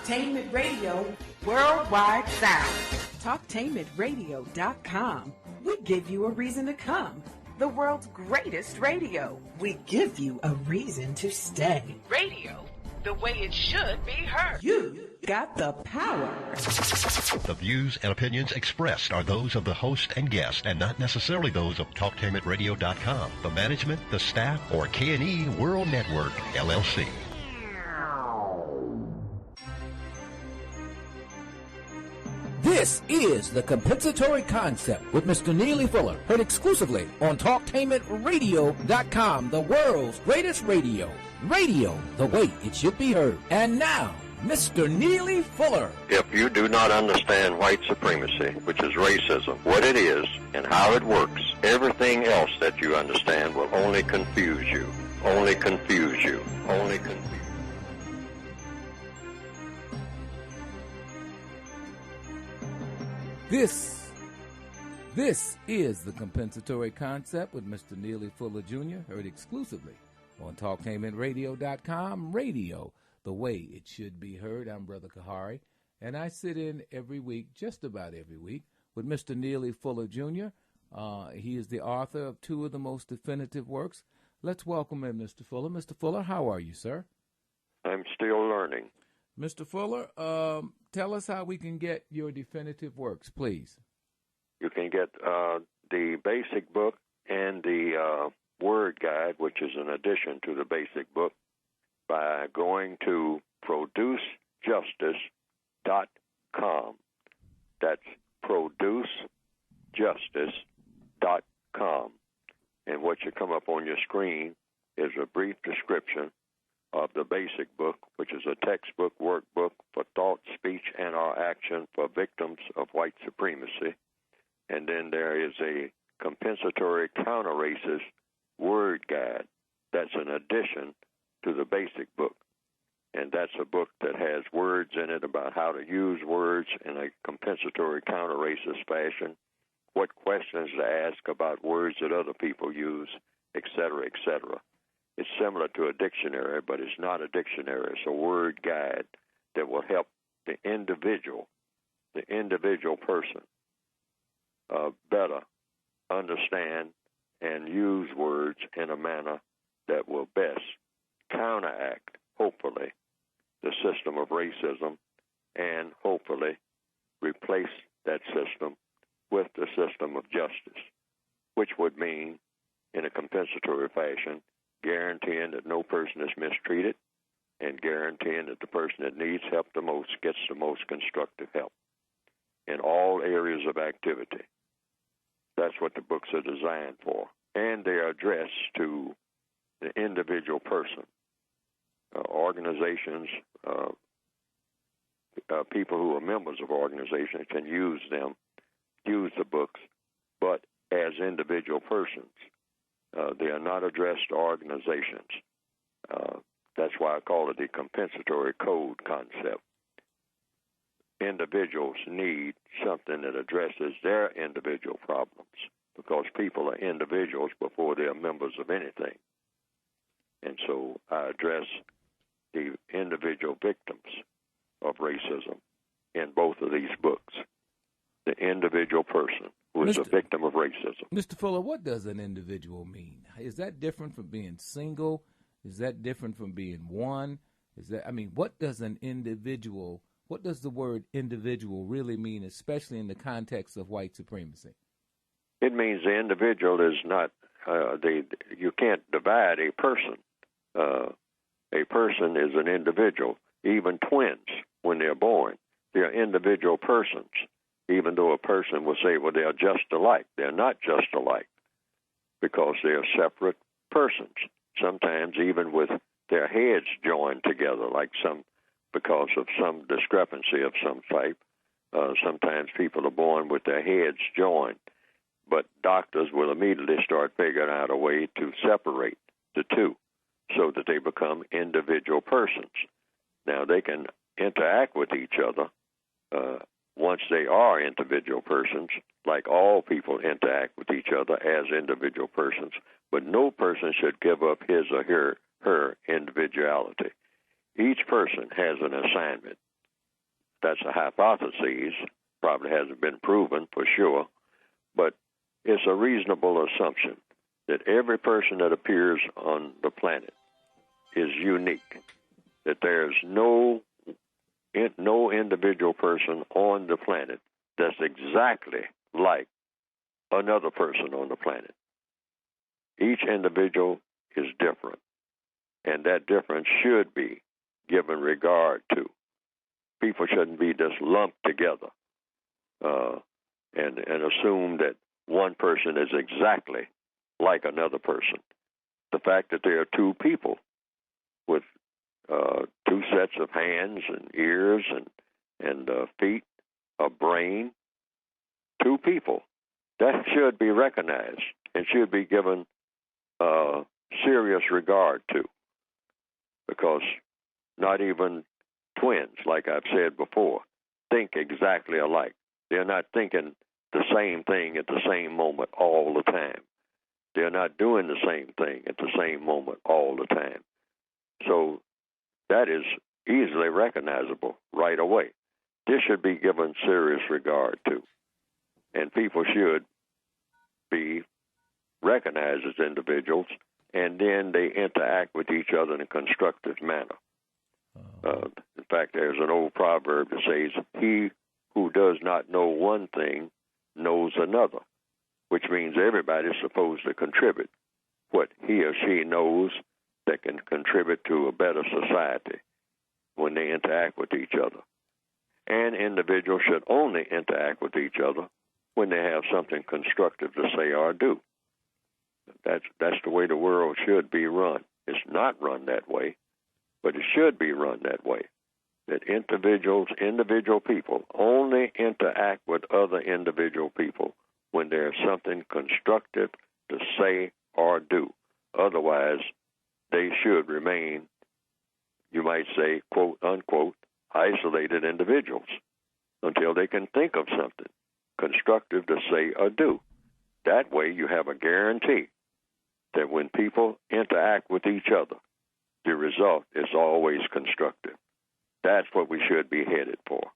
Talktainment Radio Worldwide Sound. Talktainmentradio.com. We give you a reason to come. The world's greatest radio. We give you a reason to stay. Radio, the way it should be heard. You got the power. The views and opinions expressed are those of the host and guest and not necessarily those of talktainmentradio.com, the management, the staff, or K&E World Network, LLC. This is the compensatory concept with Mr. Neely Fuller, heard exclusively on talktainmentradio.com, the world's greatest radio. Radio, the way it should be heard. And now, Mr. Neely Fuller. If you do not understand white supremacy, which is racism, what it is and how it works, everything else that you understand will only confuse you. Only confuse you. Only confuse you. This is the compensatory concept with Mr. Neely Fuller Jr., heard exclusively on talktainmentradio.com, radio, the way it should be heard. I'm Brother Kahari, and I sit in every week, just about every week, with Mr. Neely Fuller Jr. He is the author of two of the most definitive works. Let's welcome in Mr. Fuller. Mr. Fuller, how are you, sir? I'm still learning. Mr. Fuller, tell us how we can get your definitive works, please. You can get the basic book and the word guide, which is an addition to the basic book, by going to producejustice.com. That's producejustice.com. And what you come up on your screen is a brief description of the basic book, which is a textbook workbook for thought, speech, and or action for victims of white supremacy. And then there is a compensatory counter-racist word guide. That's an addition to the basic book. And that's a book that has words in it about how to use words in a compensatory counter-racist fashion, what questions to ask about words that other people use, et cetera, et cetera. It's similar to a dictionary, but it's not a dictionary. It's a word guide that will help the individual person better understand and use words in a manner that will best counteract, hopefully, the system of racism and hopefully replace that system with the system of justice, which would mean, in a compensatory fashion, guaranteeing that no person is mistreated and guaranteeing that the person that needs help the most gets the most constructive help in all areas of activity. That's what the books are designed for. And they are addressed to the individual person. Organizations, people who are members of organizations can use the books, but as individual persons. They are not addressed to organizations. That's why I call it the compensatory code concept. Individuals need something that addresses their individual problems because people are individuals before they are members of anything. And so I address the individual victims of racism in both of these books. The individual person who is a victim of racism. Mr. Fuller, what does an individual mean? Is that different from being single? Is that different from being one? What does the word individual really mean, especially in the context of white supremacy? It means the individual is not, you can't divide a person. A person is an individual. Even twins, when they're born, they're individual persons. Even though a person will say, well, they're just alike. They're not just alike because they're separate persons, sometimes even with their heads joined together, because of some discrepancy of some type. Sometimes people are born with their heads joined, but doctors will immediately start figuring out a way to separate the two so that they become individual persons. Now, they can interact with each other once they are individual persons, like all people interact with each other as individual persons, but no person should give up his or her individuality. Each person has an assignment. that's a hypothesis, probably hasn't been proven for sure, but it's a reasonable assumption that every person that appears on the planet is unique, that there's no individual person on the planet that's exactly like another person on the planet. Each individual is different, and that difference should be given regard to. People shouldn't be just lumped together and assume that one person is exactly like another person. The fact that there are two people with two sets of hands and ears and feet, a brain, two people, that should be recognized and should be given serious regard to, because not even twins, like I've said before, think exactly alike. They're not thinking the same thing at the same moment all the time. They're not doing the same thing at the same moment all the time. So that is easily recognizable right away. This should be given serious regard to, and people should be recognized as individuals, and then they interact with each other in a constructive manner. In fact, there's an old proverb that says, "He who does not know one thing knows another," which means everybody's supposed to contribute what he or she knows that can contribute to a better society when they interact with each other. And individuals should only interact with each other when they have something constructive to say or do. That's the way the world should be run. It's not run that way, but it should be run that way. That individual people only interact with other individual people when there's something constructive to say or do. Otherwise, they should remain, you might say, quote, unquote, isolated individuals until they can think of something constructive to say or do. That way you have a guarantee that when people interact with each other, the result is always constructive. That's what we should be headed for,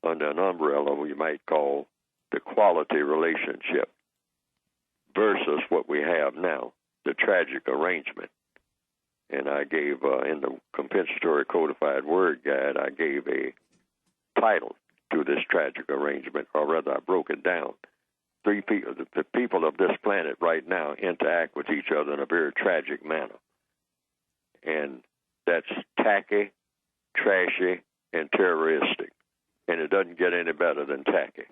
under an umbrella we might call the quality relationship, versus what we have now, the tragic arrangement. And I gave, in the compensatory codified word guide, I gave a title to this tragic arrangement, or rather I broke it down. The people of this planet right now interact with each other in a very tragic manner. And that's tacky, trashy, and terroristic. And it doesn't get any better than tacky.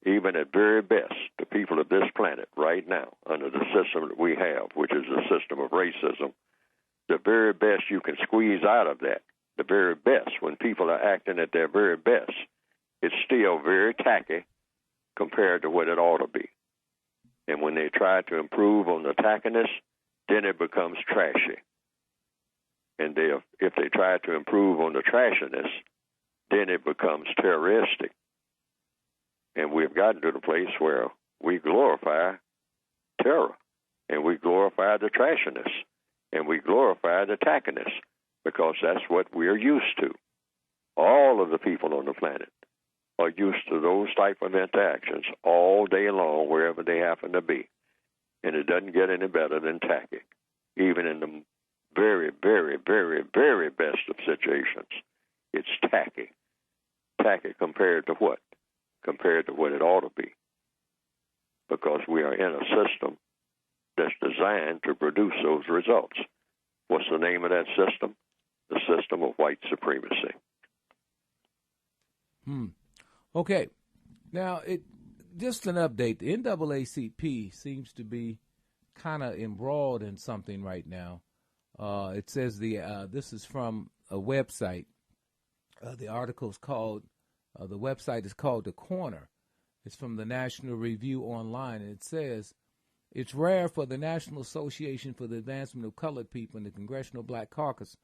Even at very best, the people of this planet right now, under the system that we have, which is the system of racism, the very best you can squeeze out of that, the very best, when people are acting at their very best, it's still very tacky compared to what it ought to be. And when they try to improve on the tackiness, then it becomes trashy. And if they try to improve on the trashiness, then it becomes terroristic. And we've gotten to the place where we glorify terror, and we glorify the trashiness, and we glorify the tackiness, because that's what we're used to. All of the people on the planet are used to those type of interactions all day long, wherever they happen to be. And it doesn't get any better than tacky, even in the very, very, very, very best of situations. It's tacky. Tacky compared to what? Compared to what it ought to be. Because we are in a system that's designed to produce those results. What's the name of that system? The system of white supremacy. Okay. Now, just an update. The NAACP seems to be kind of embroiled in something right now. It says this is from a website. The article's called, the website is called The Corner. It's from the National Review Online, and it says, it's rare for the National Association for the Advancement of Colored People and the Congressional Black Caucus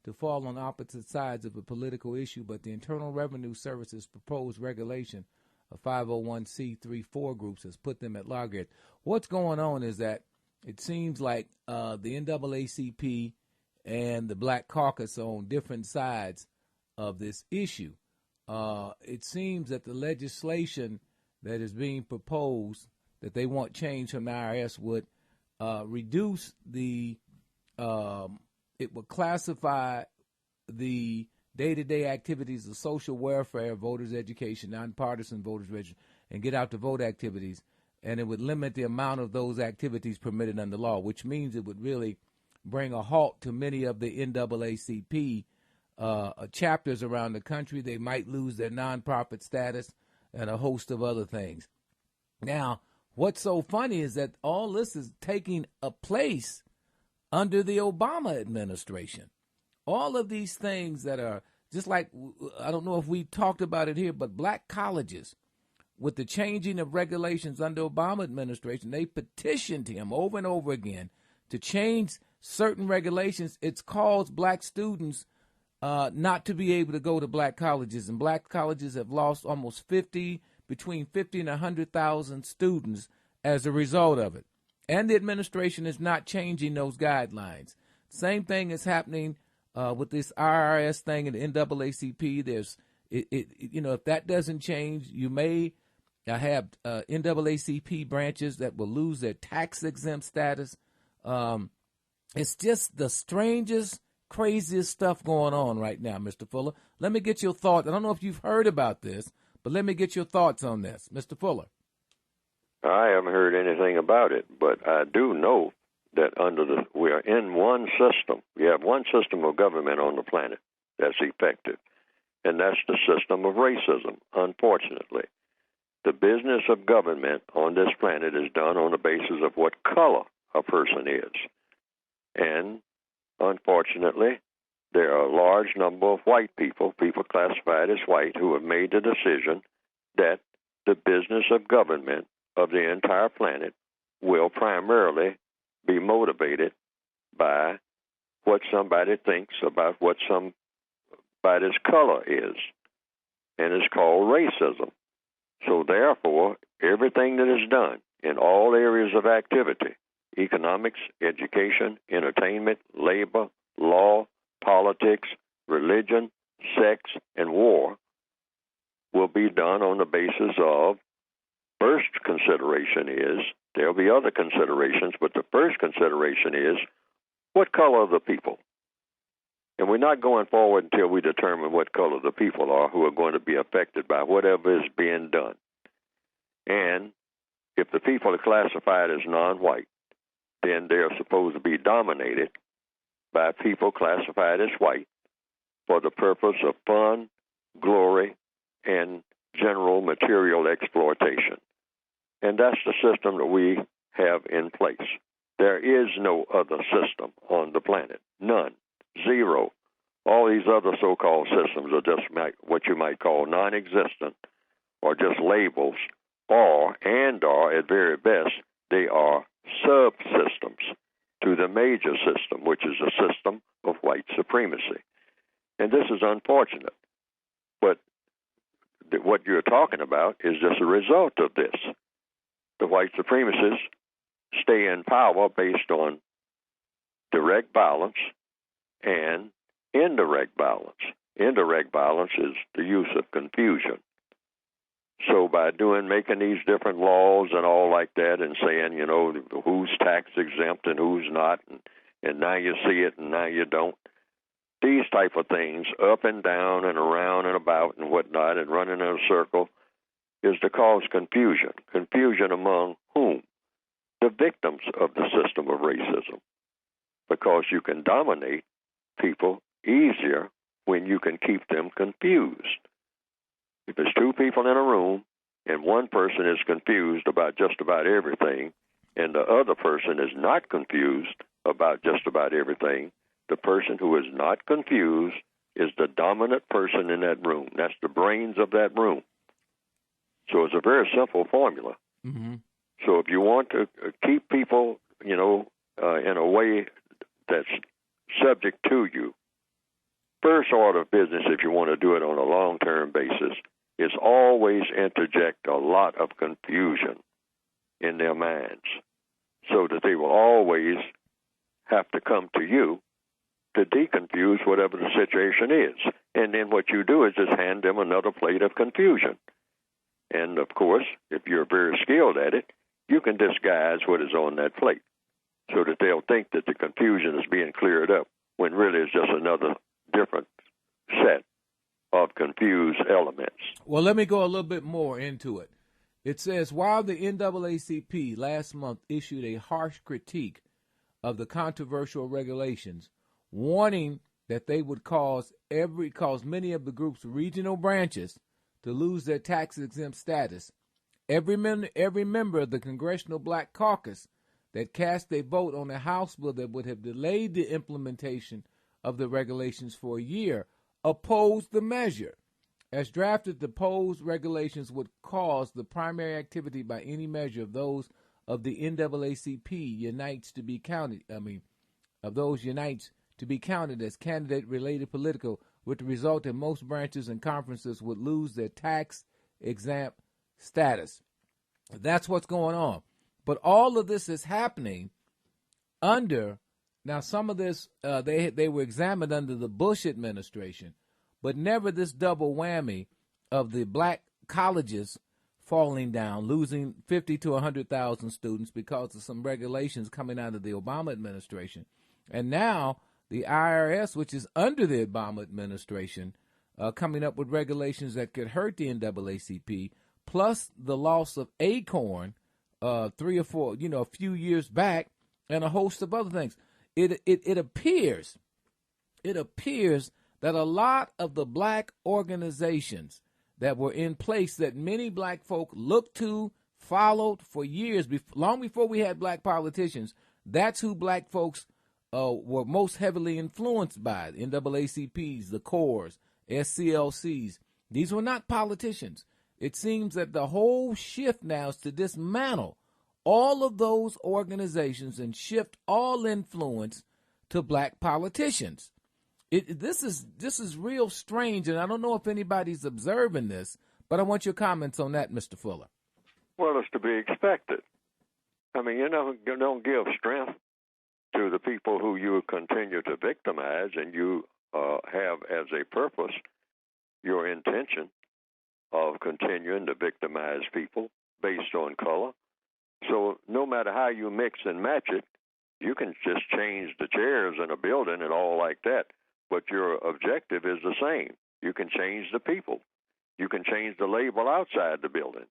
to fall on opposite sides of a political issue, but the Internal Revenue Service's proposed regulation of 501c34 groups has put them at loggerheads. What's going on is that it seems like the NAACP and the Black Caucus are on different sides of this issue. it seems that the legislation that is being proposed that they want change from the IRS would reduce the, it would classify the day-to-day activities of social welfare, voters' education, nonpartisan voters' registration, and get out to vote activities, and it would limit the amount of those activities permitted under law, which means it would really bring a halt to many of the NAACP chapters around the country. They might lose their nonprofit status and a host of other things. Now, what's so funny is that all this is taking a place under the Obama administration. All of these things that are just like, I don't know if we talked about it here, but black colleges, with the changing of regulations under Obama administration, they petitioned him over and over again to change certain regulations. It's caused black students not to be able to go to black colleges, and black colleges have lost almost between 50 and 100,000 students as a result of it. And the administration is not changing those guidelines. Same thing is happening with this IRS thing and the NAACP. There's, if that doesn't change, you may have NAACP branches that will lose their tax-exempt status. It's just the strangest, craziest stuff going on right now, Mr. Fuller. Let me get your thoughts. I don't know if you've heard about this, but let me get your thoughts on this, Mr. Fuller. I haven't heard anything about it, but I do know that we are in one system. We have one system of government on the planet that's effective, and that's the system of racism, unfortunately. The business of government on this planet is done on the basis of what color a person is. And unfortunately, there are a large number of white people classified as white, who have made the decision that the business of government of the entire planet will primarily be motivated by what somebody thinks about what somebody's color is. And it's called racism. So therefore, everything that is done in all areas of activity, economics, education, entertainment, labor, law, politics, religion, sex, and war, will be done on the basis of, first consideration is, there'll be other considerations, but the first consideration is, what color are the people? And we're not going forward until we determine what color the people are who are going to be affected by whatever is being done. And if the people are classified as non-white, then they're supposed to be dominated by people classified as white for the purpose of fun, glory, and general material exploitation. And that's the system that we have in place. There is no other system on the planet. None. Zero. All these other so-called systems are just what you might call non-existent, or just labels, or at very best, they are subsystems to the major system, which is a system of white supremacy. And this is unfortunate. But what you're talking about is just a result of this. The white supremacists stay in power based on direct violence and indirect violence. Indirect violence is the use of confusion. So by making these different laws and all like that, and saying, who's tax exempt and who's not, and now you see it and now you don't, these type of things, up and down and around and about and whatnot, and running in a circle, is to cause confusion. Confusion among whom? The victims of the system of racism. Because you can dominate people easier when you can keep them confused. If there's two people in a room and one person is confused about just about everything and the other person is not confused about just about everything, the person who is not confused is the dominant person in that room. That's the brains of that room. So it's a very simple formula. Mm-hmm. So if you want to keep people, in a way that's subject to you, first order of business, if you want to do it on a long-term basis, is always interject a lot of confusion in their minds so that they will always have to come to you to deconfuse whatever the situation is. And then what you do is just hand them another plate of confusion. And, of course, if you're very skilled at it, you can disguise what is on that plate so that they'll think that the confusion is being cleared up when really it's just another different set of confused elements. Well, let me go a little bit more into it. It says, while the NAACP last month issued a harsh critique of the controversial regulations, warning that they would cause many of the group's regional branches to lose their tax-exempt status, every member of the Congressional Black Caucus that cast a vote on a House bill that would have delayed the implementation of the regulations for a year opposed the measure. As drafted, the proposed regulations would cause the primary activity by any measure of those of the NAACP unites to be counted. Unites to be counted as candidate-related political, with the result that most branches and conferences would lose their tax-exempt status. That's what's going on. But all of this is happening under, now some of this, they were examined under the Bush administration, but never this double whammy of the black colleges falling down, losing 50 to 100,000 students because of some regulations coming out of the Obama administration. And now the IRS, which is under the Obama administration, coming up with regulations that could hurt the NAACP, plus the loss of ACORN 3 or 4, a few years back, and a host of other things. It appears that a lot of the black organizations that were in place that many black folk looked to, followed for years, long before we had black politicians, that's who black folks were most heavily influenced by. NAACPs, the COREs, SCLCs. These were not politicians. It seems that the whole shift now is to dismantle all of those organizations and shift all influence to black politicians. This is real strange, and I don't know if anybody's observing this, but I want your comments on that, Mr. Fuller. Well, it's to be expected. I mean, you don't give strength to the people who you continue to victimize, and you have as a purpose your intention of continuing to victimize people based on color. So no matter how you mix and match it, you can just change the chairs in a building and all like that, but your objective is the same. You can change the people. You can change the label outside the building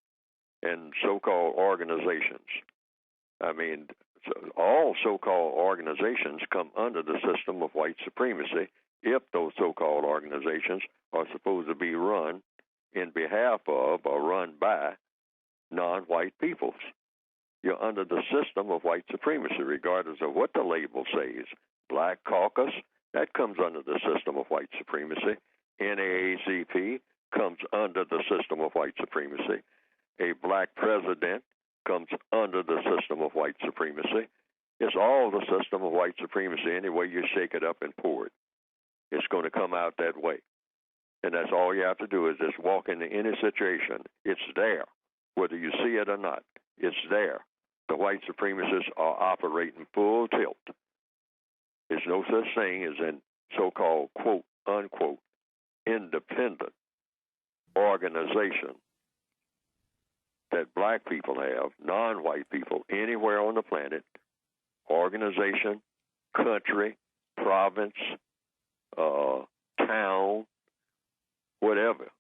and so-called organizations. I mean, all so-called organizations come under the system of white supremacy if those so-called organizations are supposed to be run in behalf of or run by non-white peoples. You're under the system of white supremacy, regardless of what the label says. Black Caucus, that comes under the system of white supremacy. NAACP comes under the system of white supremacy. A black president comes under the system of white supremacy. It's all the system of white supremacy. Any way you shake it up and pour it, it's going to come out that way. And that's all you have to do is just walk into any situation. It's there, whether you see it or not. It's there. The white supremacists are operating full tilt. There's no such thing as in so-called, quote, unquote, independent organization that black people have, non-white people, anywhere on the planet, organization, country, province, town, whatever.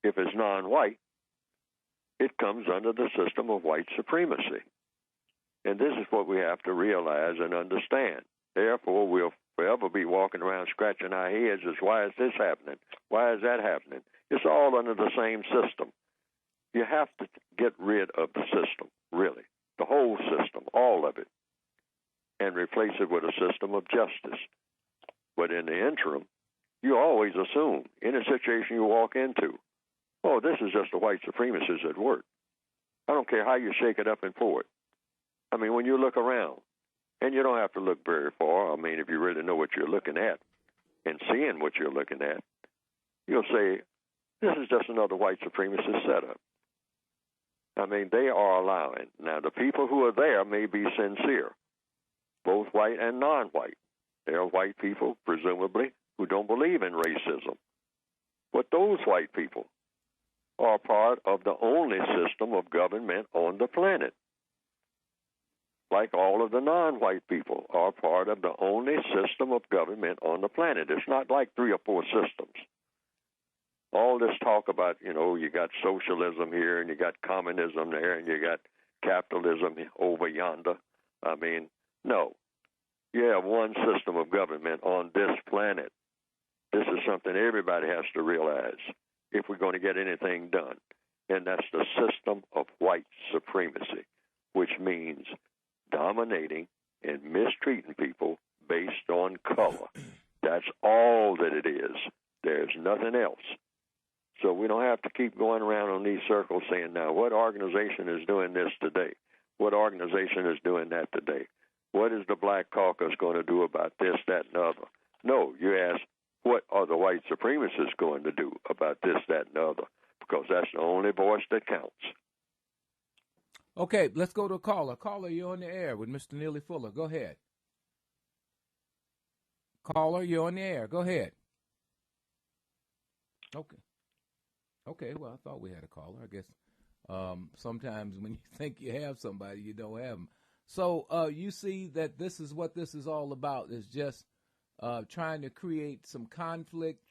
If it's non-white, it comes under the system of white supremacy. And this is what we have to realize and understand. Therefore, we'll forever be walking around scratching our heads as, why is this happening? Why is that happening? It's all under the same system. You have to get rid of the system, really, the whole system, all of it, and replace it with a system of justice. But in the interim, you always assume, in a situation you walk into, oh, this is just the white supremacists at work. I don't care how you shake it up and pour it. I mean, when you look around, and you don't have to look very far, I mean, if you really know what you're looking at and seeing what you're looking at, you'll say, this is just another white supremacist setup. I mean, they are allowing. Now, the people who are there may be sincere, both white and non-white. They are white people, presumably, who don't believe in racism. But those white people are part of the only system of government on the planet. Like all of the non-white people are part of the only system of government on the planet. It's not like 3 or 4 systems. All this talk about, you got socialism here and you got communism there and you got capitalism over yonder. I mean, no. You have one system of government on this planet. This is something everybody has to realize if we're going to get anything done. And that's the system of white supremacy, which means dominating and mistreating people based on color. That's all that it is. There's nothing else. So we don't have to keep going around on these circles saying, now, what organization is doing this today? What organization is doing that today? What is the Black Caucus going to do about this, that, and the other? No, you ask, what are the white supremacists going to do about this, that, and the other? Because that's the only voice that counts. Okay, let's go to a caller. Caller, you're on the air with Mr. Neely Fuller. Go ahead. Caller, you're on the air. Go ahead. Okay, well, I thought we had a caller. I guess sometimes when you think you have somebody, you don't have them. So you see that this is what this is all about, is just trying to create some conflict,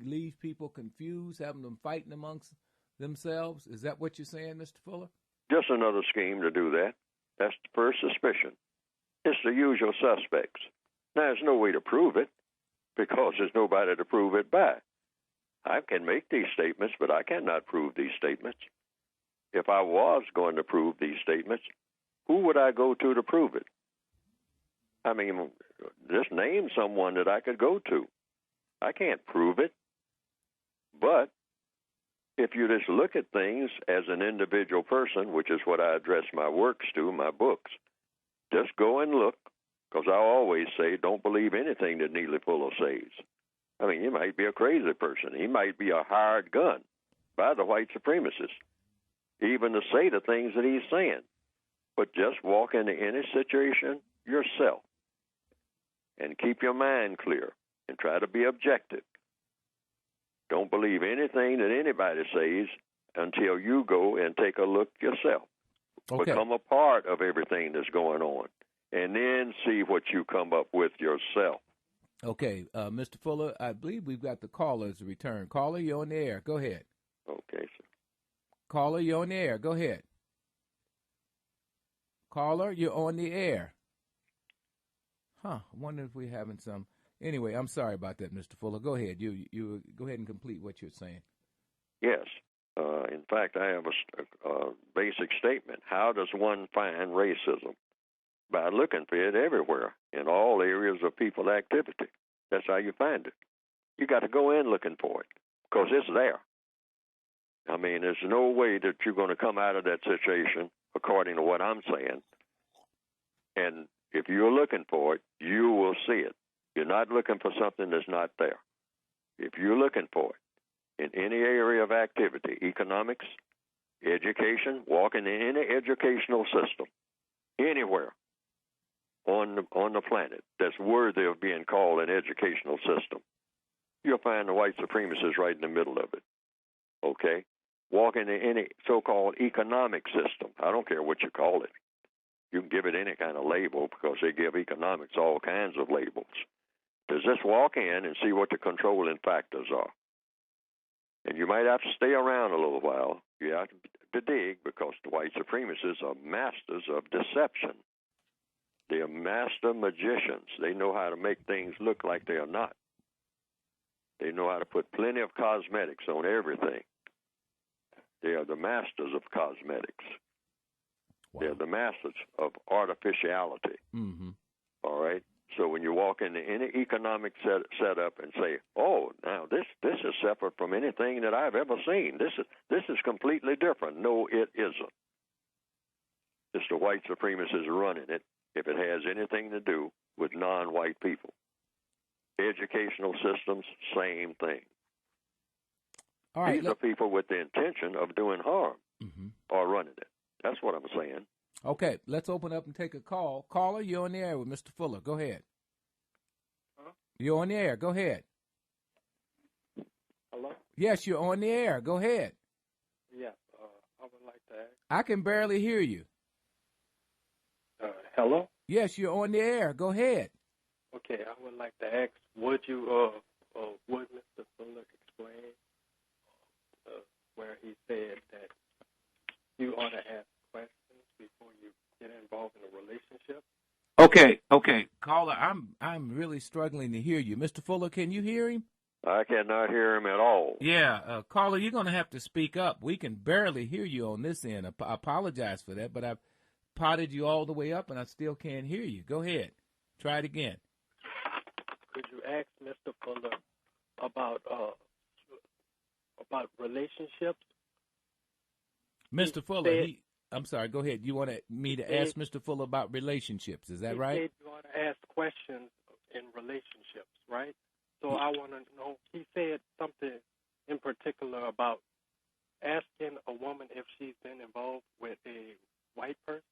leave people confused, having them fighting amongst themselves. Is that what you're saying, Mr. Fuller? Just another scheme to do that. That's the first suspicion. It's the usual suspects. Now, there's no way to prove it because there's nobody to prove it by. I can make these statements, but I cannot prove these statements. If I was going to prove these statements, who would I go to prove it? I mean, just name someone that I could go to. I can't prove it. But if you just look at things as an individual person, which is what I address my works to, my books, just go and look, because I always say don't believe anything that Neely Fuller says. I mean, he might be a crazy person. He might be a hired gun by the white supremacists, even to say the things that he's saying. But just walk into any situation yourself and keep your mind clear and try to be objective. Don't believe anything that anybody says until you go and take a look yourself. Okay. Become a part of everything that's going on, and then see what you come up with yourself. Okay, Mr. Fuller, I believe we've got the caller's return. Caller, you're on the air. Go ahead. Okay, sir. Caller, you're on the air. Go ahead. Caller, you're on the air. I wonder if we're having some. Anyway, I'm sorry about that, Mr. Fuller. Go ahead. You go ahead and complete what you're saying. Yes. In fact, I have a basic statement. How does one find racism? By looking for it everywhere, in all areas of people activity. That's how you find it. You got to go in looking for it, because it's there. I mean, there's no way that you're going to come out of that situation, according to what I'm saying. And if you're looking for it, you will see it. You're not looking for something that's not there. If you're looking for it in any area of activity, economics, education, walk in any educational system, anywhere on the planet that's worthy of being called an educational system, you'll find the white supremacists right in the middle of it. Okay? Walk into any so-called economic system. I don't care what you call it. You can give it any kind of label, because they give economics all kinds of labels. Just walk in and see what the controlling factors are. And you might have to stay around a little while. You have to dig, because the white supremacists are masters of deception. They are master magicians. They know how to make things look like they are not. They know how to put plenty of cosmetics on everything. They are the masters of cosmetics. Wow. They're the masters of artificiality. Mm-hmm. All right? So when you walk into any economic setup and say, oh, now this is separate from anything that I've ever seen. This is completely different. No, it isn't. It's the white supremacists running it, if it has anything to do with non-white people. Educational systems, same thing. All right, these are people with the intention of doing harm, are running it. That's what I'm saying. Okay, let's open up and take a call. Caller, you're on the air with Mr. Fuller. Go ahead. Huh? You're on the air. Go ahead. Yes, you're on the air. Go ahead. Yes, I would like to ask. I can barely hear you. Hello? Yes, you're on the air. Go ahead. Okay, I would like to ask, would Mr. Fuller explain where he said that you ought to ask questions before you get involved in a relationship? Okay. Caller, I'm really struggling to hear you. Mr. Fuller, can you hear him? I cannot hear him at all. Yeah, caller, you're going to have to speak up. We can barely hear you on this end. I apologize for that, but I've potted you all the way up, and I still can't hear you. Go ahead. Try it again. Could you ask Mr. Fuller about relationships? Mr. Fuller, I'm sorry, go ahead. You want me to ask Mr. Fuller about relationships, is that right? He said you ought to ask questions in relationships, right? So I want to know, he said something in particular about asking a woman if she's been involved with a white person.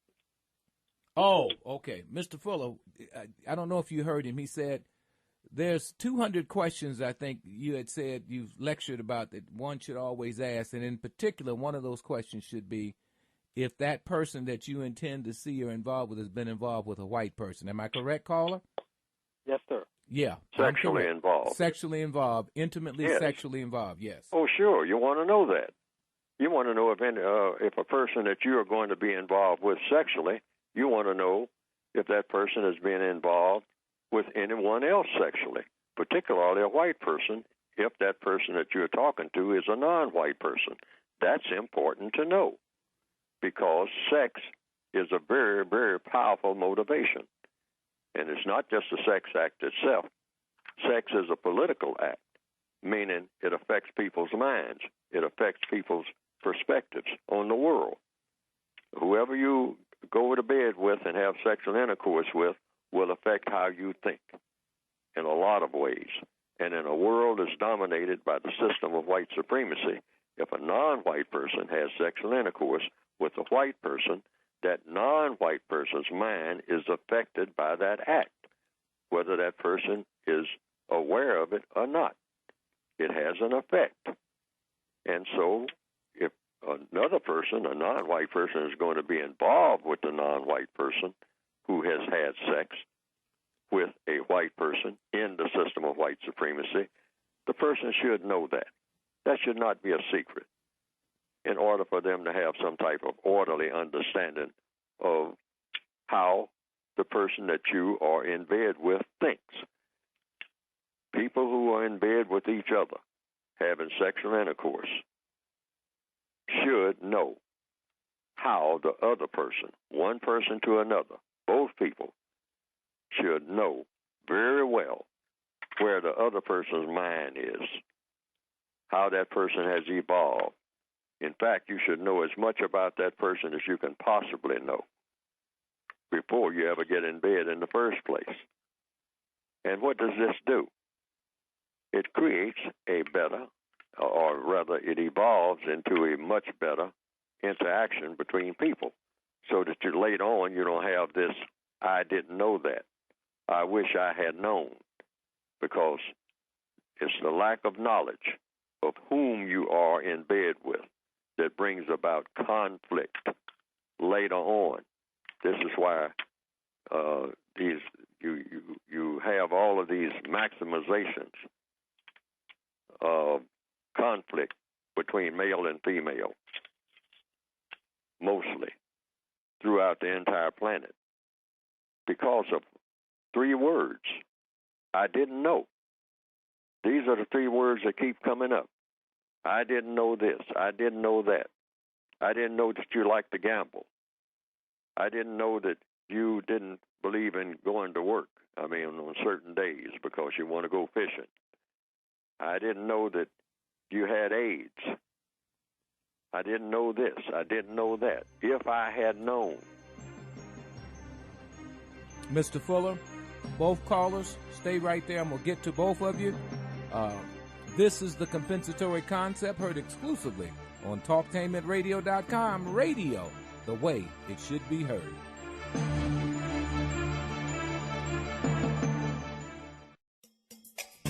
Oh, okay. Mr. Fuller, I don't know if you heard him. He said there's 200 questions, I think you had said you've lectured about that one should always ask. And in particular, one of those questions should be if that person that you intend to see or involved with has been involved with a white person. Am I correct, caller? Yes, sir. Yeah. Sexually involved. Sexually involved. Intimately sexually involved, yes. Oh, sure. You want to know that. You want to know if a person that you are going to be involved with sexually, you want to know if that person has been involved with anyone else sexually, particularly a white person, if that person that you're talking to is a non-white person. That's important to know because sex is a very, very powerful motivation. And it's not just the sex act itself. Sex is a political act, meaning it affects people's minds. It affects people's perspectives on the world. Whoever you go to bed with and have sexual intercourse with will affect how you think in a lot of ways. And in a world that's dominated by the system of white supremacy, if a non-white person has sexual intercourse with a white person, that non-white person's mind is affected by that act, whether that person is aware of it or not. It has an effect. And so if another person, a non-white person, is going to be involved with the non-white person who has had sex with a white person in the system of white supremacy, the person should know that. That should not be a secret in order for them to have some type of orderly understanding of how the person that you are in bed with thinks. People who are in bed with each other, having sexual intercourse, should know how the other person, one person to another, both people, should know very well where the other person's mind is, how that person has evolved. In fact, you should know as much about that person as you can possibly know before you ever get in bed in the first place. And what does this do? It creates a better, or rather it evolves into a much better interaction between people so that you later on you don't have this, I didn't know that, I wish I had known, because it's the lack of knowledge of whom you are in bed with that brings about conflict later on. This is why you have all of these maximizations of conflict between male and female, mostly throughout the entire planet, because of 3 words. I didn't know. These are the 3 words that keep coming up. I didn't know this. I didn't know that. I didn't know that you like to gamble. I didn't know that you didn't believe in going to work, on certain days because you want to go fishing. I didn't know that you had AIDS. I didn't know this. I didn't know that. If I had known. Mr. Fuller, both callers, stay right there. I'm going to get to both of you. This is the compensatory concept heard exclusively on talktainmentradio.com. Radio, the way it should be heard.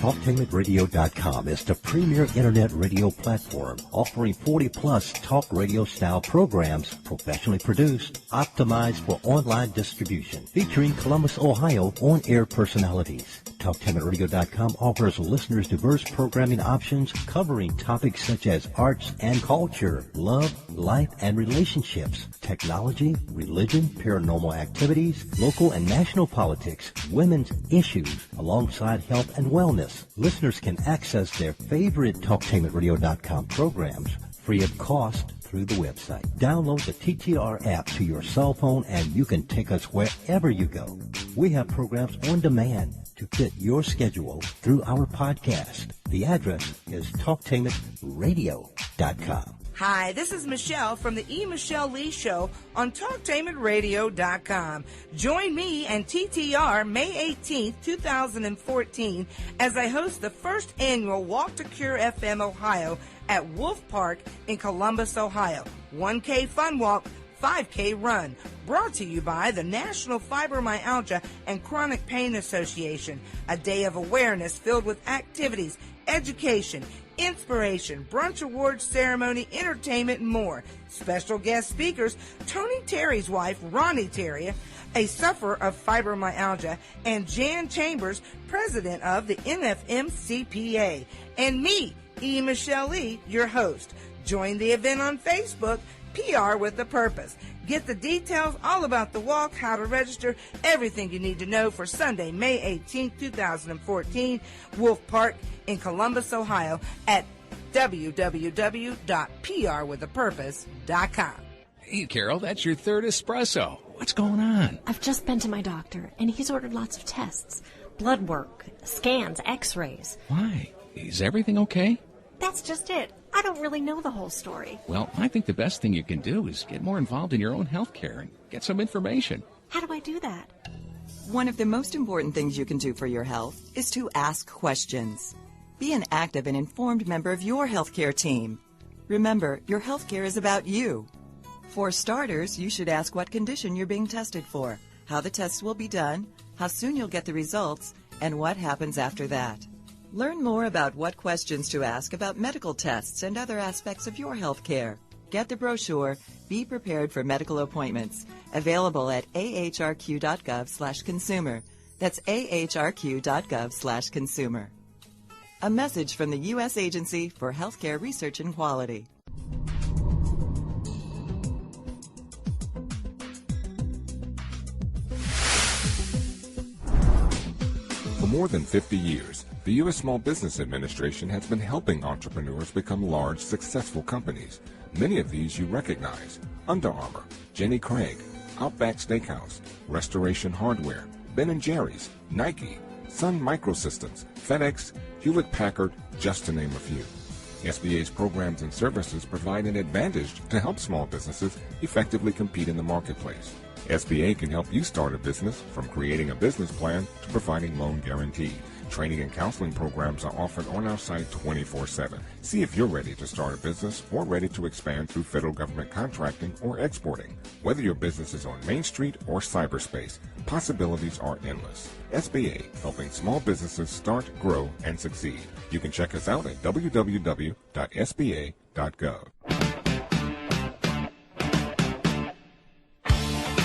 TalktainmentRadio.com is the premier internet radio platform offering 40-plus talk radio-style programs professionally produced, optimized for online distribution, featuring Columbus, Ohio on-air personalities. TalktainmentRadio.com offers listeners diverse programming options covering topics such as arts and culture, love, life and relationships, technology, religion, paranormal activities, local and national politics, women's issues, alongside health and wellness. Listeners can access their favorite TalktainmentRadio.com programs free of cost through the website. Download the TTR app to your cell phone and you can take us wherever you go. We have programs on demand to fit your schedule through our podcast. The address is talktainmentradio.com. Hi, this is Michelle from the E. Michelle Lee Show on talktainmentradio.com. Join me and TTR May 18th, 2014 as I host the first annual Walk to Cure FM Ohio at Wolf Park in Columbus, Ohio. 1K Fun Walk, 5K Run. Brought to you by the National Fibromyalgia and Chronic Pain Association. A day of awareness filled with activities, education, inspiration, brunch awards ceremony, entertainment, and more. Special guest speakers, Tony Terry's wife, Ronnie Terry, a sufferer of fibromyalgia, and Jan Chambers, president of the NFMCPA, and me, E. Michelle Lee, your host. Join the event on Facebook, PR with a Purpose. Get the details all about the walk, how to register, everything you need to know for Sunday, May 18, 2014, Wolf Park in Columbus, Ohio at www.prwithapurpose.com. Hey, Carol, that's your third espresso. What's going on? I've just been to my doctor, and he's ordered lots of tests. Blood work, scans, x-rays. Why? Is everything okay? That's just it. I don't really know the whole story. Well, I think the best thing you can do is get more involved in your own health care and get some information. How do I do that? One of the most important things you can do for your health is to ask questions. Be an active and informed member of your healthcare team. Remember, your healthcare is about you. For starters, you should ask what condition you're being tested for, how the tests will be done, how soon you'll get the results, and what happens after that. Learn more about what questions to ask about medical tests and other aspects of your health care. Get the brochure, Be Prepared for Medical Appointments, available at ahrq.gov/consumer. That's ahrq.gov/consumer. A message from the U.S. Agency for Healthcare Research and Quality. For more than 50 years, the U.S. Small Business Administration has been helping entrepreneurs become large, successful companies. Many of these you recognize: Under Armour, Jenny Craig, Outback Steakhouse, Restoration Hardware, Ben & Jerry's, Nike, Sun Microsystems, FedEx, Hewlett-Packard, just to name a few. SBA's programs and services provide an advantage to help small businesses effectively compete in the marketplace. SBA can help you start a business, from creating a business plan to providing loan guarantee. Training and counseling programs are offered on our site 24/7. See if you're ready to start a business or ready to expand through federal government contracting or exporting. Whether your business is on Main Street or cyberspace, possibilities are endless. SBA, helping small businesses start, grow, and succeed. You can check us out at www.sba.gov.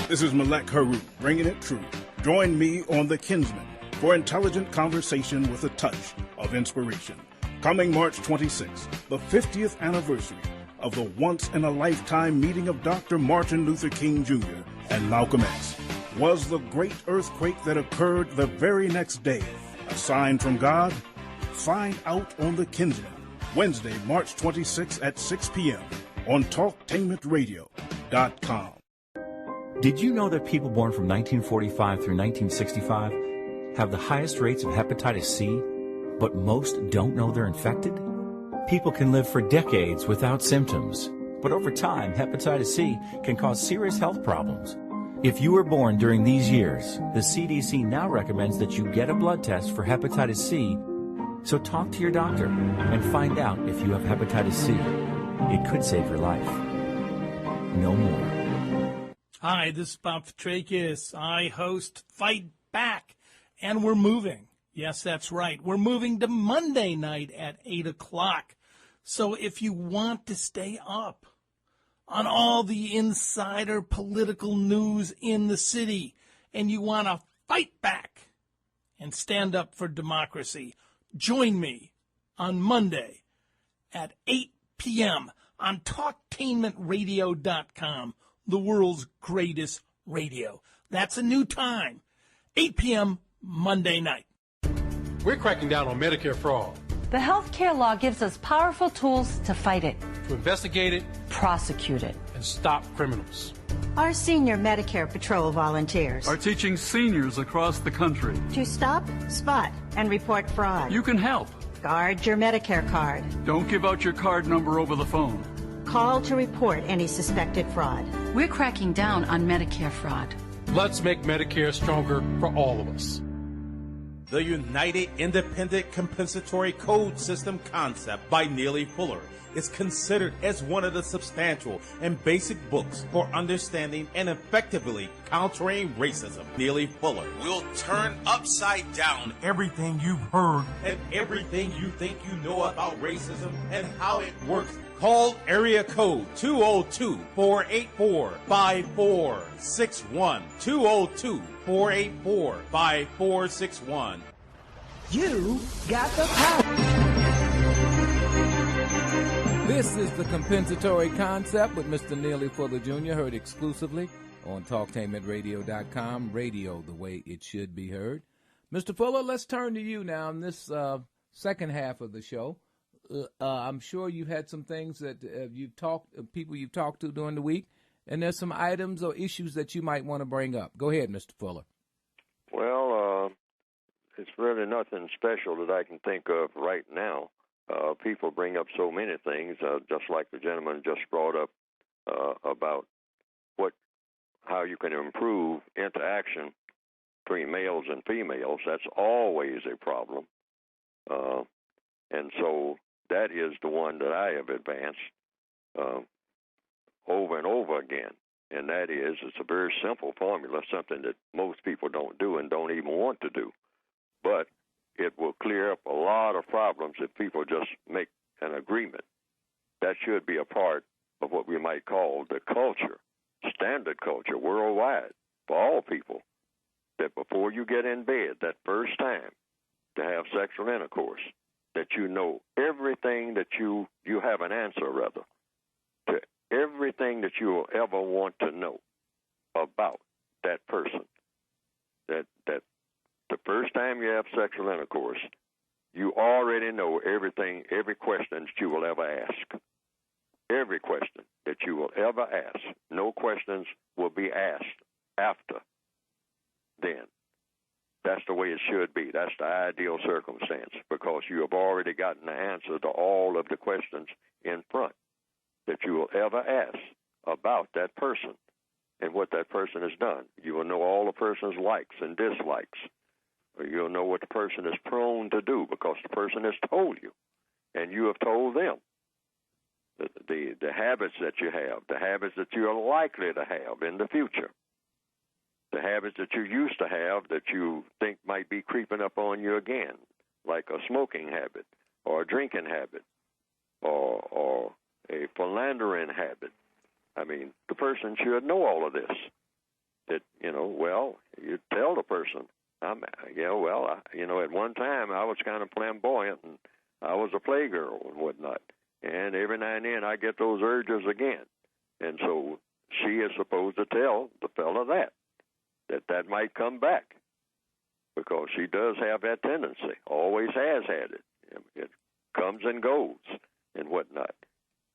This is Malek Haru, bringing it true. Join me on The Kinsman for intelligent conversation with a touch of inspiration. Coming March 26th, the 50th anniversary of the once-in-a-lifetime meeting of Dr. Martin Luther King Jr. and Malcolm X. Was the great earthquake that occurred the very next day a sign from God? Find out on The Kinsman, Wednesday, March 26th at 6 p.m. on talktainmentradio.com. Did you know that people born from 1945 through 1965 have the highest rates of hepatitis C, but most don't know they're infected? People can live for decades without symptoms, but over time, hepatitis C can cause serious health problems. If you were born during these years, the CDC now recommends that you get a blood test for hepatitis C, so talk to your doctor and find out if you have hepatitis C. It could save your life. No more. Hi, this is Bob Petrakis. I host Fight Back, and we're moving. Yes, that's right. We're moving to Monday night at 8 o'clock. So if you want to stay up on all the insider political news in the city and you want to fight back and stand up for democracy, join me on Monday at 8 p.m. on talktainmentradio.com, the world's greatest radio. That's a new time, 8 p.m. Monday night. We're cracking down on Medicare fraud. The health care law gives us powerful tools to fight it, to investigate it, prosecute it, and stop criminals. Our senior Medicare Patrol volunteers are teaching seniors across the country to stop, spot, and report fraud. You can help. Guard your Medicare card. Don't give out your card number over the phone. Call to report any suspected fraud. We're cracking down on Medicare fraud. Let's make Medicare stronger for all of us. The United Independent Compensatory Code System concept by Neely Fuller is considered as one of the substantial and basic books for understanding and effectively countering racism. Neely Fuller will turn upside down everything you've heard and everything you think you know about racism and how it works. Call area code 202-484-5461. 202-484-5461. You got the power. This is the compensatory concept with Mr. Neely Fuller Jr., heard exclusively on talktainmentradio.com, radio the way it should be heard. Mr. Fuller, let's turn to you now in this second half of the show. I'm sure you've had some things that people you've talked to during the week, and there's some items or issues that you might want to bring up. Go ahead, Mr. Fuller. Well, it's really nothing special that I can think of right now. People bring up so many things, just like the gentleman just brought up about how you can improve interaction between males and females. That's always a problem. And so that is the one that I have advanced over and over again. And that is, it's a very simple formula, something that most people don't do and don't even want to do. But it will clear up a lot of problems if people just make an agreement. That should be a part of what we might call the culture, standard culture worldwide for all people, that before you get in bed that first time to have sexual intercourse, that you know everything that you have an answer, rather, to everything that you will ever want to know about that person. That the first time you have sexual intercourse, you already know everything, every question that you will ever ask. Every question that you will ever ask. No questions will be asked after then. That's the way it should be. That's the ideal circumstance, because you have already gotten the answer to all of the questions in front that you will ever ask about that person and what that person has done. You will know all the person's likes and dislikes. Or you'll know what the person is prone to do because the person has told you, and you have told them. The habits that you have, the habits that you are likely to have in the future, the habits that you used to have that you think might be creeping up on you again, like a smoking habit or a drinking habit or a philandering habit. I mean, the person should know all of this. That, you tell the person, at one time I was kind of flamboyant and I was a playgirl and whatnot. And every now and then I get those urges again. And so she is supposed to tell the fella that might come back, because she does have that tendency, always has had it. It comes and goes and whatnot.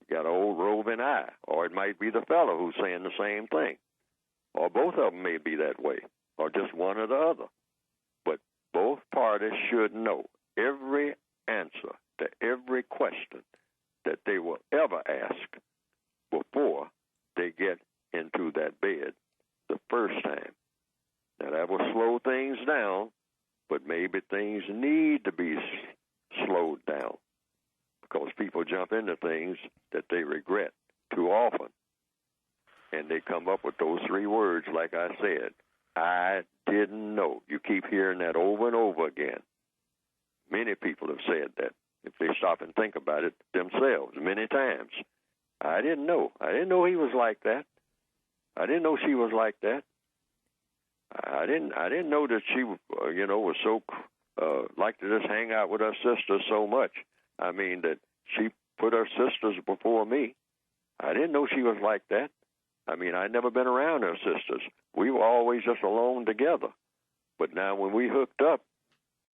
You got an old roving eye, or it might be the fellow who's saying the same thing, or both of them may be that way, or just one or the other. But both parties should know every answer to every question that they will ever ask before they get into that bed the first time. Now, that will slow things down, but maybe things need to be slowed down, because people jump into things that they regret too often. And they come up with those three words, like I said, I didn't know. You keep hearing that over and over again. Many people have said that if they stop and think about it themselves many times. I didn't know. I didn't know he was like that. I didn't know she was like that. I didn't know that she, was so like to just hang out with her sisters so much. I mean, that she put her sisters before me. I didn't know she was like that. I mean, I'd never been around her sisters. We were always just alone together. But now when we hooked up,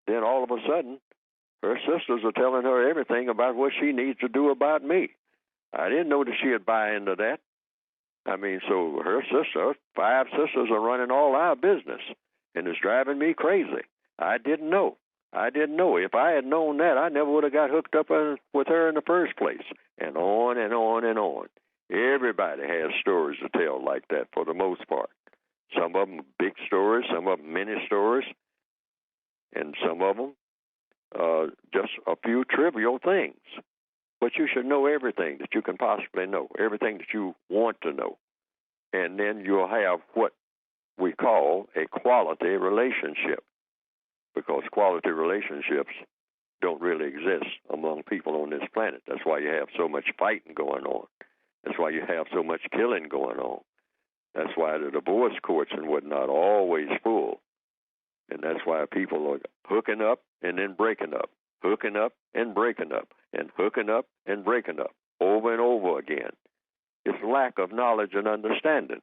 then all of a sudden, her sisters are telling her everything about what she needs to do about me. I didn't know that she'd buy into that. I mean, so her 5 sisters are running all our business, and it's driving me crazy. I didn't know. If I had known that, I never would have got hooked up with her in the first place. And on and on and on. Everybody has stories to tell like that for the most part. Some of them big stories, some of them mini stories, and some of them just a few trivial things. But you should know everything that you can possibly know, everything that you want to know. And then you'll have what we call a quality relationship, because quality relationships don't really exist among people on this planet. That's why you have so much fighting going on. That's why you have so much killing going on. That's why the divorce courts and whatnot are always full. And that's why people are hooking up and then breaking up, hooking up and breaking up, and hooking up and breaking up over and over again. It's lack of knowledge and understanding.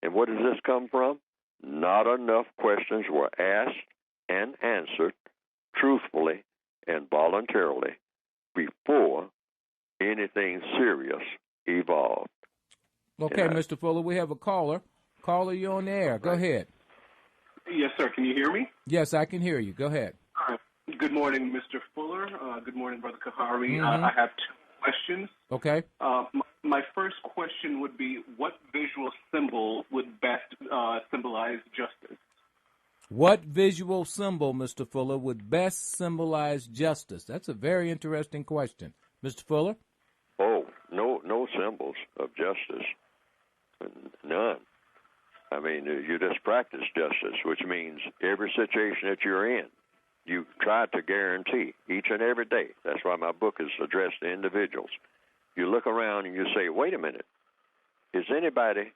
And what does this come from? Not enough questions were asked and answered truthfully and voluntarily before anything serious evolved. Okay, Mr. Fuller, we have a caller. Caller, you're on the air. Go ahead. Yes, sir. Can you hear me? Yes, I can hear you. Go ahead. All right. Good morning, Mr. Fuller. Good morning, Brother Kahari. Mm-hmm. I have 2 questions. Okay. My first question would be, what visual symbol would best symbolize justice? What visual symbol, Mr. Fuller, would best symbolize justice? That's a very interesting question. Mr. Fuller? Oh, no symbols of justice. None. I mean, you just practice justice, which means every situation that you're in, you try to guarantee each and every day. That's why my book is addressed to individuals. You look around and you say, wait a minute, is anybody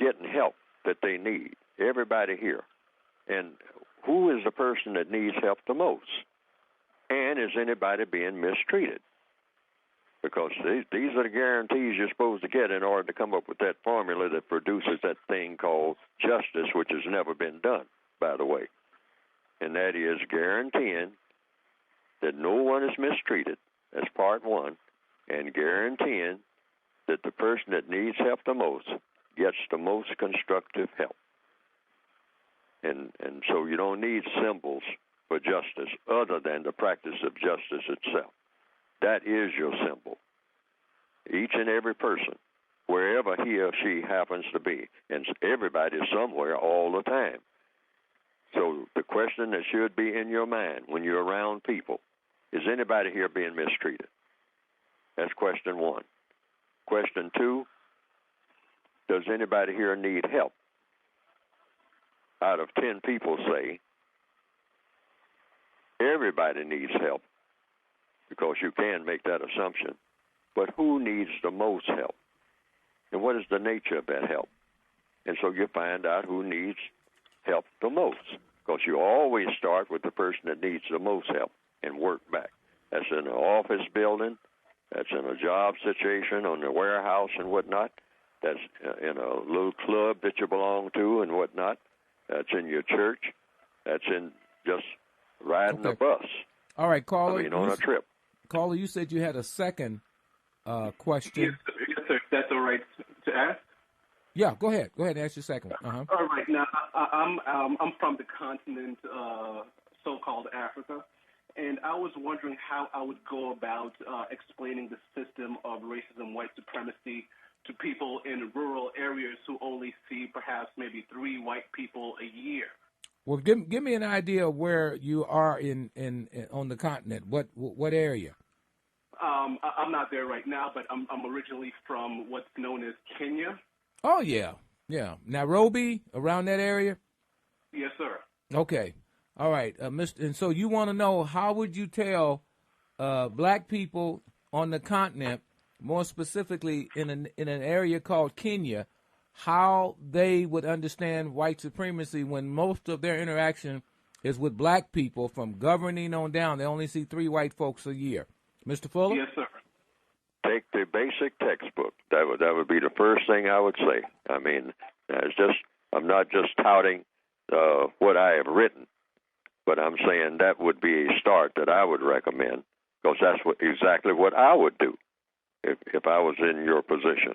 getting help that they need? Everybody here. And who is the person that needs help the most? And is anybody being mistreated? Because these are the guarantees you're supposed to get in order to come up with that formula that produces that thing called justice, which has never been done, by the way. And that is guaranteeing that no one is mistreated. That's part one. And guaranteeing that the person that needs help the most gets the most constructive help. And so you don't need symbols for justice other than the practice of justice itself. That is your symbol. Each and every person, wherever he or she happens to be, and everybody is somewhere all the time. So the question that should be in your mind when you're around people, is anybody here being mistreated? That's question one. Question two, does anybody here need help? Out of 10 people say, everybody needs help, because you can make that assumption. But who needs the most help? And what is the nature of that help? And so you find out who needs help the most, because you always start with the person that needs the most help and work back. That's in an office building. That's in a job situation, on the warehouse and whatnot. That's in a little club that you belong to and whatnot. That's in your church. That's in just riding a bus. All right, caller. I mean, on a trip. Caller, you said you had a second question. Yes, sir. That's all right to ask? Yeah, go ahead. Go ahead and ask your second one. Uh-huh. All right. Now, I'm from the continent, so-called Africa, and I was wondering how I would go about explaining the system of racism, white supremacy, to people in rural areas who only see perhaps maybe 3 white people a year. Well, give me an idea of where you are in on the continent. What area? I'm not there right now, but I'm originally from what's known as Kenya. Oh yeah. Nairobi, around that area. Yes, sir. Okay. All right, and so you want to know, how would you tell black people on the continent, more specifically in an area called Kenya, how they would understand white supremacy when most of their interaction is with black people from governing on down? They only see 3 white folks a year. Mr. Fuller? Yes, sir. Take the basic textbook. That would be the first thing I would say. I mean, I'm not just touting what I have written, but I'm saying that would be a start that I would recommend, because that's exactly what I would do if I was in your position.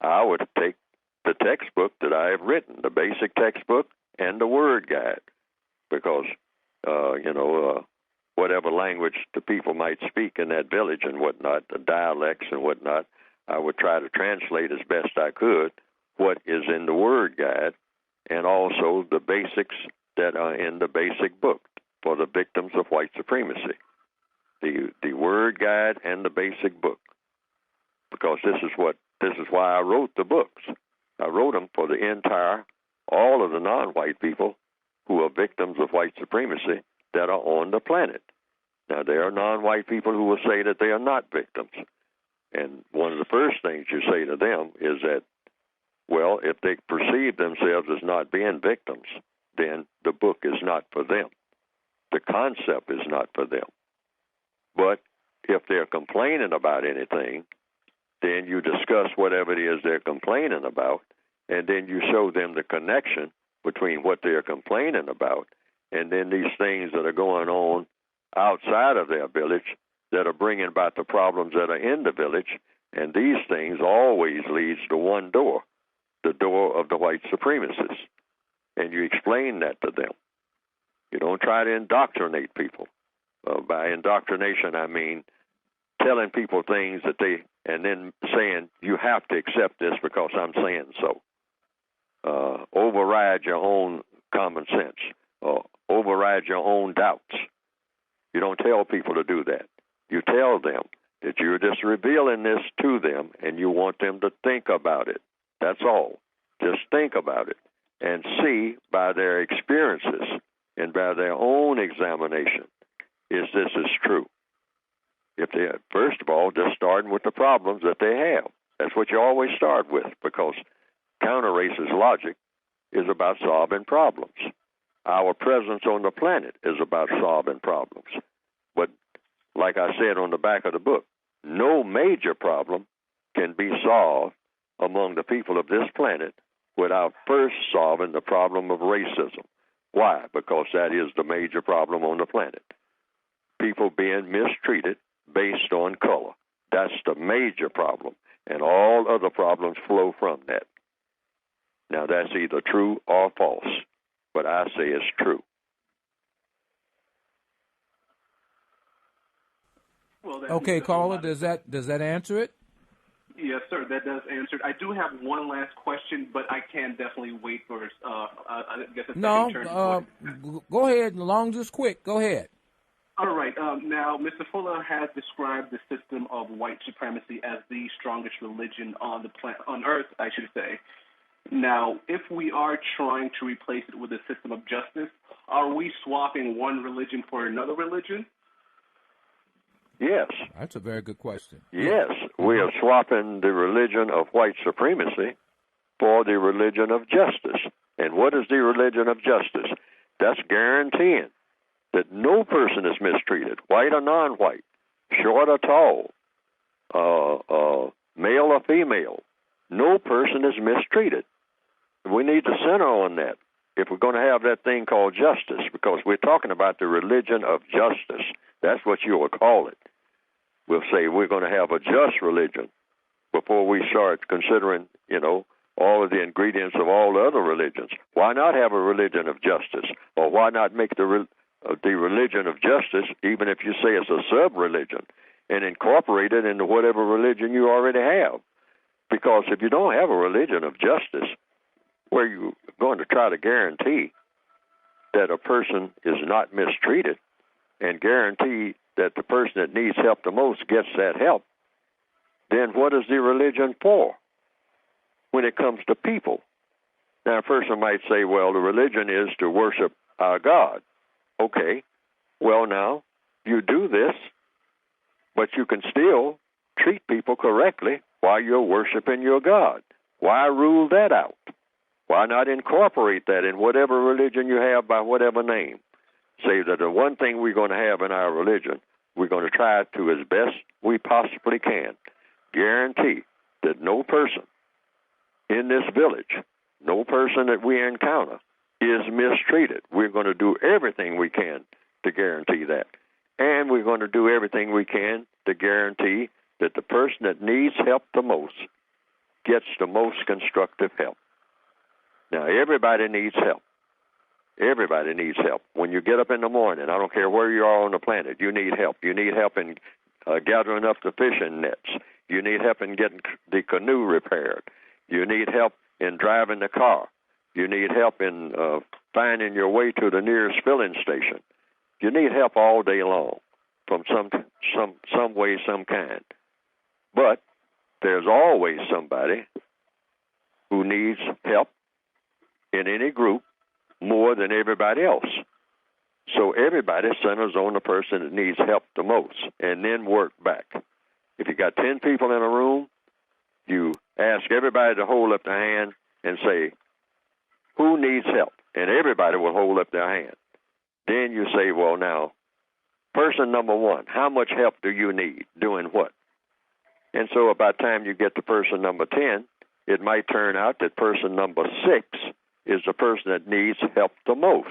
I would take the textbook that I have written, the basic textbook and the word guide, because, whatever language the people might speak in that village and whatnot, the dialects and whatnot, I would try to translate as best I could what is in the word guide, and also the basics that are in the basic book for the victims of white supremacy. The word guide and the basic book. Because this is why I wrote the books. I wrote them for all of the non-white people who are victims of white supremacy that are on the planet. Now, there are non-white people who will say that they are not victims. And one of the first things you say to them is that, well, if they perceive themselves as not being victims, then the book is not for them. The concept is not for them. But if they're complaining about anything, then you discuss whatever it is they're complaining about, and then you show them the connection between what they're complaining about and then these things that are going on outside of their village that are bringing about the problems that are in the village. And these things always leads to one door, the door of the white supremacists. And you explain that to them. You don't try to indoctrinate people. By indoctrination, I mean telling people things and then saying, you have to accept this because I'm saying so. Override your own common sense, or override your own doubts. You don't tell people to do that. You tell them that you're just revealing this to them and you want them to think about it. That's all. Just think about it and see by their experiences and by their own examination, is this is true? If they, first of all, just starting with the problems that they have. That's what you always start with, because counter-racist logic is about solving problems. Our presence on the planet is about solving problems. But like I said on the back of the book, no major problem can be solved among the people of this planet without first solving the problem of racism. Why? Because that is the major problem on the planet. People being mistreated based on color. That's the major problem, and all other problems flow from that. Now, that's either true or false, but I say it's true. Well, okay, caller, does that answer it? Yes, sir, that does answer it. I do have one last question, but I can definitely wait for I guess a second turn. Go ahead, as long as it's quick. Go ahead. All right. Now, Mr. Fuller has described the system of white supremacy as the strongest religion on Earth, I should say. Now, if we are trying to replace it with a system of justice, are we swapping one religion for another religion? Yes. That's a very good question. Yes, we are swapping the religion of white supremacy for the religion of justice. And what is the religion of justice? That's guaranteeing that no person is mistreated, white or non-white, short or tall, male or female. No person is mistreated. We need to center on that if we're going to have that thing called justice, because we're talking about the religion of justice. That's what you will call it. We'll say we're going to have a just religion before we start considering, all of the ingredients of all the other religions. Why not have a religion of justice? Or why not make the religion of justice, even if you say it's a sub-religion, and incorporate it into whatever religion you already have? Because if you don't have a religion of justice, where you're going to try to guarantee that a person is not mistreated and guarantee that the person that needs help the most gets that help, then what is the religion for when it comes to people? Now, a person might say, well, the religion is to worship our God. Okay, well now, you do this, but you can still treat people correctly while you're worshiping your God. Why rule that out? Why not incorporate that in whatever religion you have by whatever name? Say that the one thing we're going to have in our religion, we're going to try to, as best we possibly can, guarantee that no person in this village, no person that we encounter is mistreated. We're going to do everything we can to guarantee that. And we're going to do everything we can to guarantee that the person that needs help the most gets the most constructive help. Now, everybody needs help. Everybody needs help. When you get up in the morning, I don't care where you are on the planet, you need help. You need help in gathering up the fishing nets. You need help in getting the canoe repaired. You need help in driving the car. You need help in finding your way to the nearest filling station. You need help all day long from some way, some kind. But there's always somebody who needs help in any group more than everybody else. So everybody centers on the person that needs help the most and then work back. If you got 10 people in a room, you ask everybody to hold up their hand and say, who needs help? And everybody will hold up their hand. Then you say, well, now, person number one, how much help do you need? Doing what? And so about the time you get to person number 10, it might turn out that person number 6 is the person that needs help the most.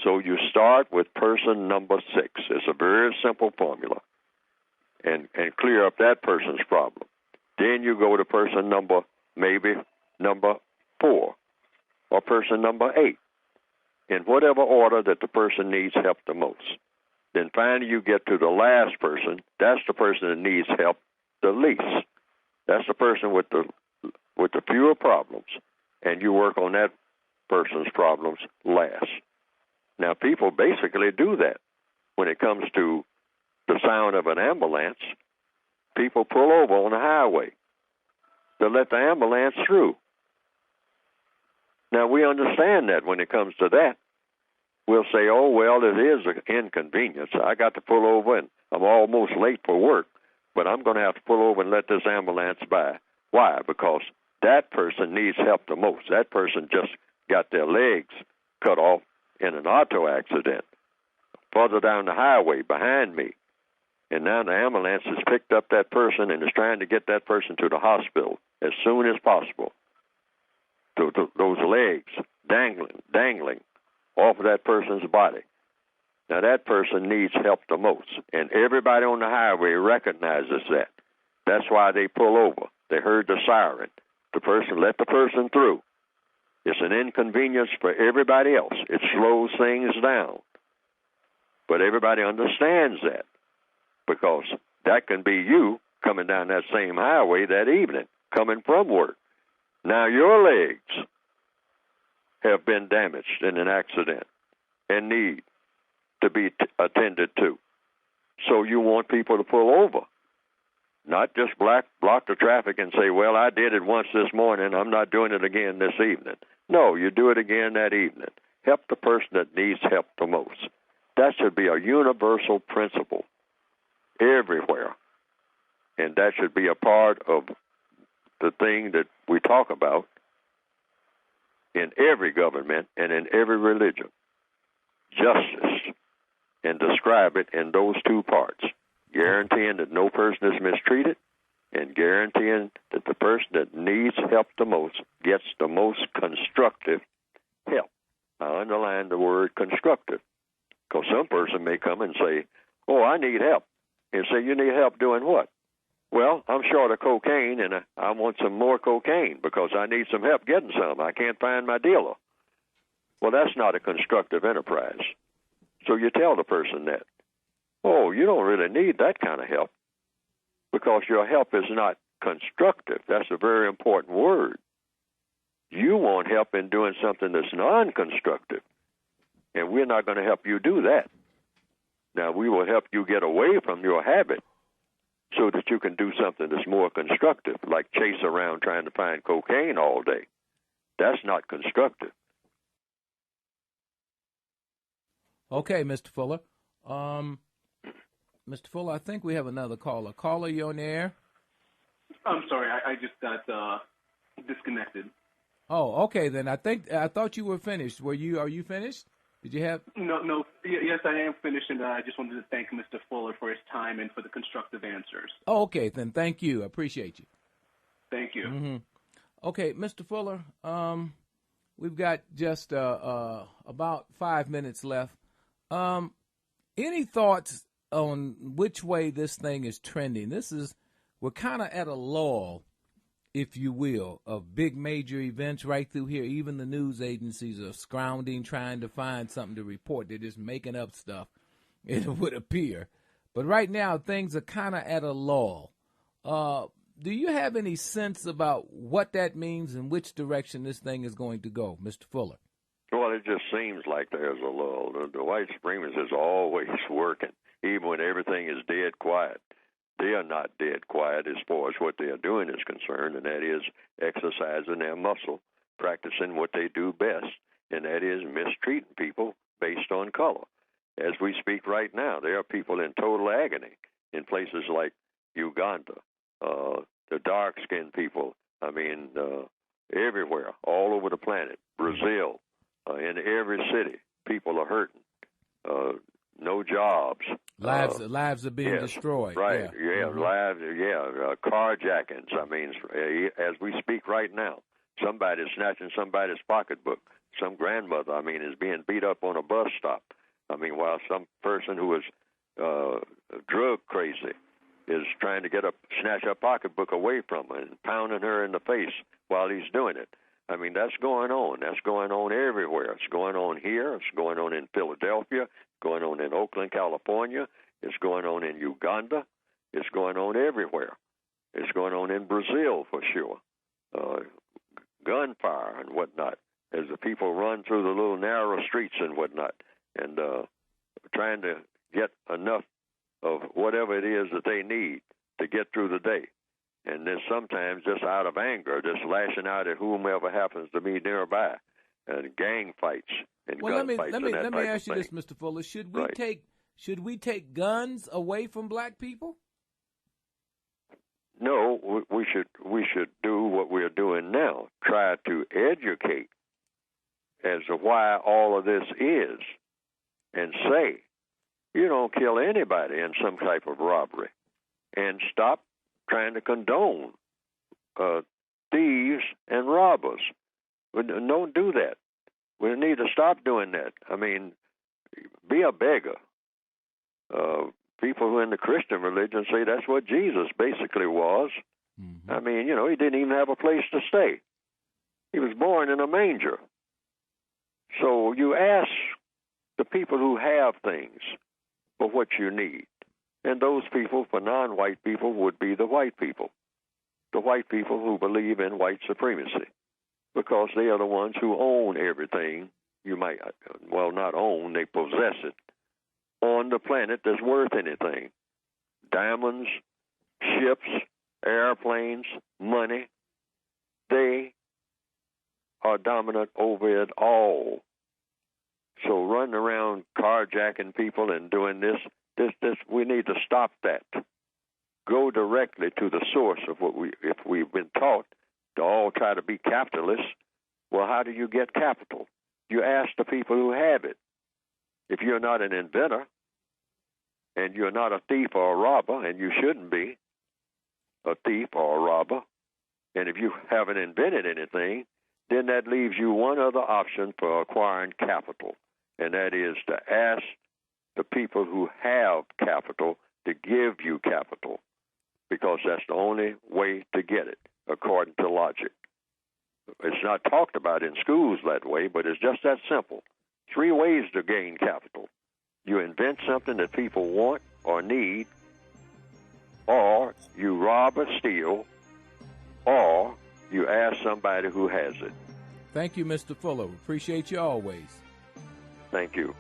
So you start with person number 6. It's a very simple formula. And clear up that person's problem. Then you go to person maybe number 4 or person number 8, in whatever order that the person needs help the most. Then finally you get to the last person. That's the person that needs help the least. That's the person with the fewer problems, and you work on that person's problems last. Now, people basically do that when it comes to the sound of an ambulance. People pull over on the highway to let the ambulance through. Now, we understand that when it comes to that. We'll say, oh, well, it is an inconvenience. I got to pull over, and I'm almost late for work, but I'm going to have to pull over and let this ambulance by. Why? Because that person needs help the most. That person just got their legs cut off in an auto accident further down the highway behind me. And now the ambulance has picked up that person and is trying to get that person to the hospital as soon as possible. Those legs dangling off of that person's body. Now that person needs help the most, and everybody on the highway recognizes that. That's why they pull over. They heard the siren. Let the person through. It's an inconvenience for everybody else. It slows things down. But everybody understands that, because that can be you coming down that same highway that evening, coming from work. Now your legs have been damaged in an accident and need to be attended to. So you want people to pull over, not just block the traffic and say, well, I did it once this morning, I'm not doing it again this evening. No, you do it again that evening. Help the person that needs help the most. That should be a universal principle everywhere. And that should be a part of the thing that we talk about in every government and in every religion. Justice. And describe it in those two parts. Guaranteeing that no person is mistreated, and guaranteeing that the person that needs help the most gets the most constructive help. I underline the word constructive, because some person may come and say, oh, I need help. And say, you need help doing what? Well, I'm short of cocaine, and I want some more cocaine because I need some help getting some. I can't find my dealer. Well, that's not a constructive enterprise. So you tell the person that, oh, you don't really need that kind of help because your help is not constructive. That's a very important word. You want help in doing something that's non-constructive, and we're not going to help you do that. Now, we will help you get away from your habit so that you can do something that's more constructive, like chase around trying to find cocaine all day. That's not constructive. Okay, Mr. Fuller. Mr. Fuller, I think we have another caller. Caller, you on the air? I'm sorry, I just got disconnected. Oh, okay, then. I thought you were finished. Are you finished? Did you have? No. Yes, I am finished, and I just wanted to thank Mr. Fuller for his time and for the constructive answers. Oh, okay, then. Thank you. I appreciate you. Thank you. Mm-hmm. Okay, Mr. Fuller, we've got just about 5 minutes left. Any thoughts on which way this thing is trending? We're kind of at a lull, if you will, of big major events right through here. Even the news agencies are scrounging, trying to find something to report. They're just making up stuff, it would appear. But right now, things are kind of at a lull. Do you have any sense about what that means and which direction this thing is going to go, Mr. Fuller? Well, it just seems like there's a lull. The white supremacists is always working, even when everything is dead quiet. They are not dead quiet as far as what they are doing is concerned, and that is exercising their muscle, practicing what they do best, and that is mistreating people based on color. As we speak right now, there are people in total agony in places like Uganda, the dark-skinned people, everywhere, all over the planet, Brazil, in every city, people are hurting. No jobs. Lives are being destroyed. Right, lives, carjackings. As we speak right now, somebody's snatching somebody's pocketbook. Some grandmother, is being beat up on a bus stop. While some person who is drug crazy is trying to snatch her pocketbook away from her and pounding her in the face while he's doing it. That's going on. That's going on everywhere. It's going on here. It's going on in Philadelphia. It's going on in Oakland, California. It's going on in Uganda. It's going on everywhere. It's going on in Brazil for sure. Gunfire and whatnot as the people run through the little narrow streets and whatnot and trying to get enough of whatever it is that they need to get through the day. And then sometimes just out of anger, just lashing out at whomever happens to be nearby, and gang fights and gunfights. Let me ask you this, Mr. Fuller: Should we take guns away from black people? No, we should do what we're doing now: try to educate as to why all of this is, and say you don't kill anybody in some type of robbery, and stop trying to condone thieves and robbers. Don't do that. We need to stop doing that. Be a beggar. People who are in the Christian religion say that's what Jesus basically was. Mm-hmm. He didn't even have a place to stay. He was born in a manger. So you ask the people who have things for what you need. And those people, for non-white people, would be the white people. The white people who believe in white supremacy. Because they are the ones who own everything. You might, not own, they possess it. On the planet that's worth anything. Diamonds, ships, airplanes, money. They are dominant over it all. So running around carjacking people and doing this, we need to stop that. Go directly to the source of if we've been taught to all try to be capitalists, well, how do you get capital? You ask the people who have it. If you're not an inventor, and you're not a thief or a robber, and you shouldn't be a thief or a robber, and if you haven't invented anything, then that leaves you one other option for acquiring capital, and that is to ask the people who have capital to give you capital, because that's the only way to get it, according to logic. It's not talked about in schools that way, but it's just that simple. 3 ways to gain capital. You invent something that people want or need, or you rob or steal, or you ask somebody who has it. Thank you, Mr. Fuller. Appreciate you always. Thank you.